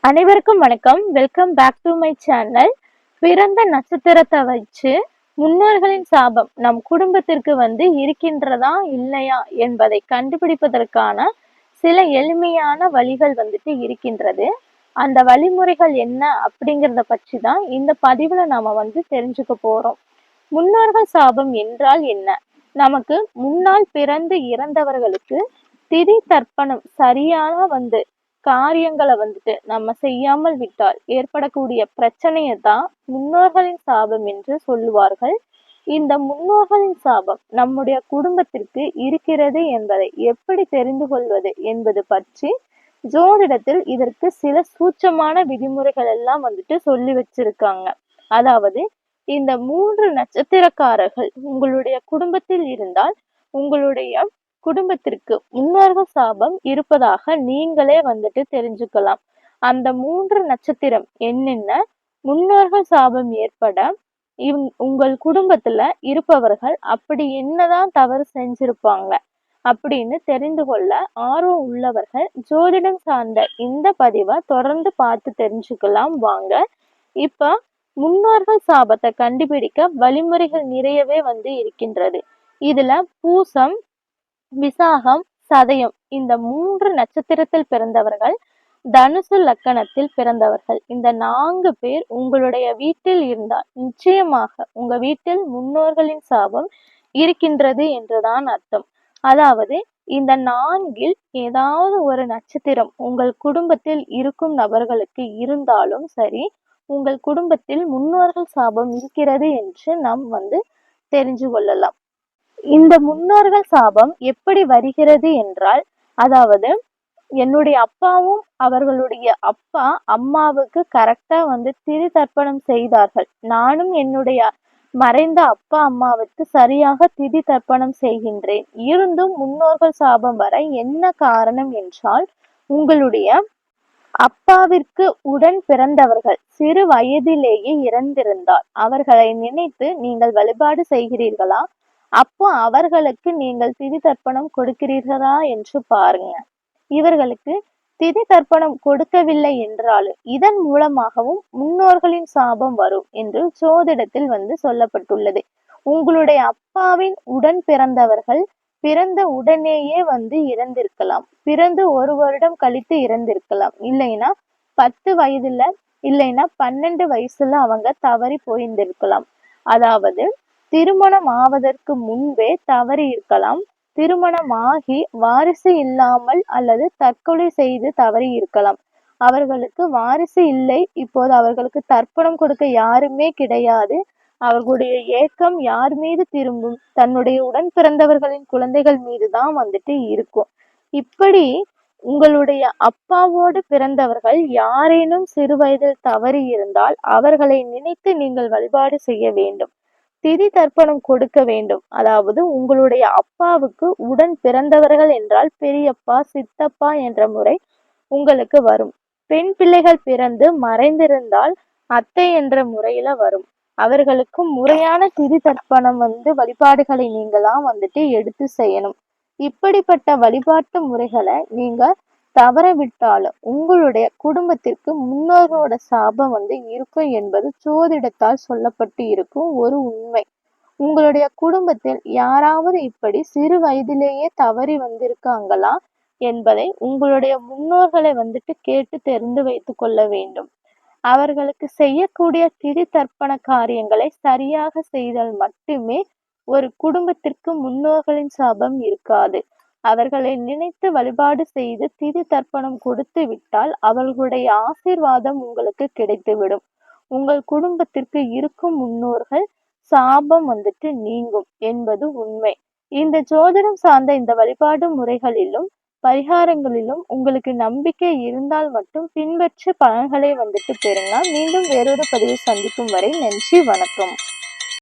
அனைவருக்கும் வணக்கம். Welcome back to my channel. பிறந்த நட்சத்திரத்தை வச்சு முன்னோர்களின் சாபம் நம் குடும்பத்திற்கு இருக்கின்றதா இல்லையா என்பதை கண்டுபிடிப்பதற்கான சில எளிமையான வழிகள் இருக்கின்றது. அந்த வழிமுறைகள் என்ன அப்படிங்கிறத பற்றி தான் இந்த பதிவுல நாம தெரிஞ்சுக்க போறோம். முன்னோர்கள் சாபம் என்றால் என்ன? நமக்கு முன்னால் பிறந்து இறந்தவர்களுக்கு திதி தர்ப்பணம் சரியான காரியங்களை நம்ம செய்யாமல் விட்டால் ஏற்படக்கூடிய பிரச்சனையை தான் முன்னோர்களின் சாபம் என்று சொல்லுவார்கள். இந்த முன்னோர்களின் சாபம் நம்முடைய குடும்பத்திற்கு இருக்கிறது என்பதை எப்படி தெரிந்து கொள்வது என்பது பற்றி ஜோதிடத்தில் இதற்கு சில சூட்சமான விதிமுறைகள் எல்லாம் சொல்லி வச்சிருக்காங்க. அதாவது இந்த 3 நட்சத்திரக்காரர்கள் உங்களுடைய குடும்பத்தில் இருந்தால் உங்களுடைய குடும்பத்திற்கு முன்னோர்கள் சாபம் இருப்பதாக நீங்களே தெரிஞ்சுக்கலாம். அந்த 3 நட்சத்திரம் என்னென்ன, முன்னோர்கள் சாபம் ஏற்பட உங்கள் குடும்பத்துல இருப்பவர்கள் அப்படி என்னதான் தவறு செஞ்சிருப்பாங்க அப்படின்னு தெரிந்து கொள்ள ஆர்வம் உள்ளவர்கள் ஜோதிடம் சார்ந்த இந்த பதிவை தொடர்ந்து பார்த்து தெரிஞ்சுக்கலாம் வாங்க. இப்ப முன்னோர்கள் சாபத்தை கண்டுபிடிக்க வழிமுறைகள் நிறையவே இருக்கின்றது. இதுல பூசம், விசாகம், சதயம் இந்த 3 நட்சத்திரத்தில் பிறந்தவர்கள், தனுசு லக்கணத்தில் பிறந்தவர்கள், இந்த 4 பேர் உங்களுடைய வீட்டில் இருந்தால் நிச்சயமாக உங்க வீட்டில் முன்னோர்களின் சாபம் இருக்கின்றது என்றுதான் அர்த்தம். அதாவது இந்த 4ல் ஏதாவது ஒரு நட்சத்திரம் உங்கள் குடும்பத்தில் இருக்கும் நபர்களுக்கு இருந்தாலும் சரி, உங்கள் குடும்பத்தில் முன்னோர்கள் சாபம் இருக்கிறது என்று நாம் தெரிஞ்சு கொள்ளலாம். இந்த முன்னோர்கள் சாபம் எப்படி வருகிறது என்றால், அதாவது என்னுடைய அப்பாவும் அவர்களுடைய அப்பா அம்மாவுக்கு கரெக்டா திதி தர்ப்பணம் செய்தார்கள். நானும் என்னுடைய மறைந்த அப்பா அம்மாவுக்கு சரியாக திதி தர்ப்பணம் செய்கின்றேன். இருந்தும் முன்னோர்கள் சாபம் வர என்ன காரணம் என்றால், உங்களுடைய அப்பாவிற்கு உடன் பிறந்தவர்கள் சிறு வயதிலேயே இறந்திருந்தால் அவர்களை நினைத்து நீங்கள் வழிபாடு செய்கிறீர்களா? அப்போ அவர்களுக்கு நீங்கள் திதி தர்ப்பணம் கொடுக்கிறீர்களா என்று பாருங்க. இவர்களுக்கு திதி தர்ப்பணம் கொடுக்கவில்லை என்றாலும் இதன் மூலமாகவும் முன்னோர்களின் சாபம் வரும் என்று ஜோதிடத்தில் சொல்லப்பட்டுள்ளது. உங்களுடைய அப்பாவின் உடன் பிறந்தவர்கள் பிறந்த உடனேயே இறந்திருக்கலாம், பிறந்து 1 வருடம் கழித்து இறந்திருக்கலாம், இல்லைன்னா 10 வயதுல இல்லைன்னா 12 வயசுல அவங்க தவறி போயிருந்திருக்கலாம். அதாவது திருமணம் ஆவதற்கு முன்பே தவறி இருக்கலாம், திருமணமாகி வாரிசு இல்லாமல் அல்லது தற்கொலை செய்து தவறி இருக்கலாம். அவர்களுக்கு வாரிசு இல்லை, இப்போது அவர்களுக்கு தர்ப்பணம் கொடுக்க யாருமே கிடையாது. அவர்களுடைய ஏக்கம் யார் மீது திரும்பும்? தன்னுடைய உடன் பிறந்தவர்களின் குழந்தைகள் மீதுதான் இருக்கும். இப்படி உங்களுடைய அப்பாவோடு பிறந்தவர்கள் யாரேனும் சிறு வயதில் தவறி இருந்தால் அவர்களை நினைத்து நீங்கள் வழிபாடு செய்ய வேண்டும், திதி தர்ப்பணம் கொடுக்க வேண்டும். அதாவது உங்களுடைய அப்பாவுக்கு உடன் பிறந்தவர்கள் என்றால் பெரியப்பா, சித்தப்பா என்ற முறை உங்களுக்கு வரும். பெண் பிள்ளைகள் பிறந்து மறைந்திருந்தால் அத்தை என்ற முறையில வரும். அவர்களுக்கு முறையான திதி தர்ப்பணம் வழிபாடுகளை நீங்களாம் எடுத்து செய்யணும். இப்படிப்பட்ட வழிபாட்டு முறைகளை நீங்க தவற விட்டாலும் உங்களுடைய குடும்பத்திற்கு முன்னோர்களோட சாபம் இருக்கும் என்பது ஜோதிடத்தால் சொல்லப்பட்டு இருக்கும் ஒரு உண்மை. உங்களுடைய குடும்பத்தில் யாராவது இப்படி சிறு வயதிலேயே தவறி வந்திருக்காங்களா என்பதை உங்களுடைய முன்னோர்களை கேட்டு தெரிந்து வைத்துக் கொள்ள வேண்டும். அவர்களுக்கு செய்யக்கூடிய திதி தர்ப்பண காரியங்களை சரியாக செய்தால் மட்டுமே ஒரு குடும்பத்திற்கு முன்னோர்களின் சாபம் இருக்காது. அவர்களை நினைத்து வழிபாடு செய்து திதி தர்ப்பணம் கொடுத்து விட்டால் அவர்களுடைய ஆசீர்வாதம் உங்களுக்கு கிடைத்துவிடும். உங்கள் குடும்பத்திற்கு இருக்கும் முன்னோர்கள் சாபம் நீங்கும் என்பது உண்மை. இந்த ஜோதிடம் சார்ந்த இந்த வழிபாடு முறைகளிலும் பரிகாரங்களிலும் உங்களுக்கு நம்பிக்கை இருந்தால் மட்டும் பின்பற்றி பலன்களை பெறுங்க. மீண்டும் வேறொரு பதிவில் சந்திக்கும் வரை நன்றி, வணக்கம்.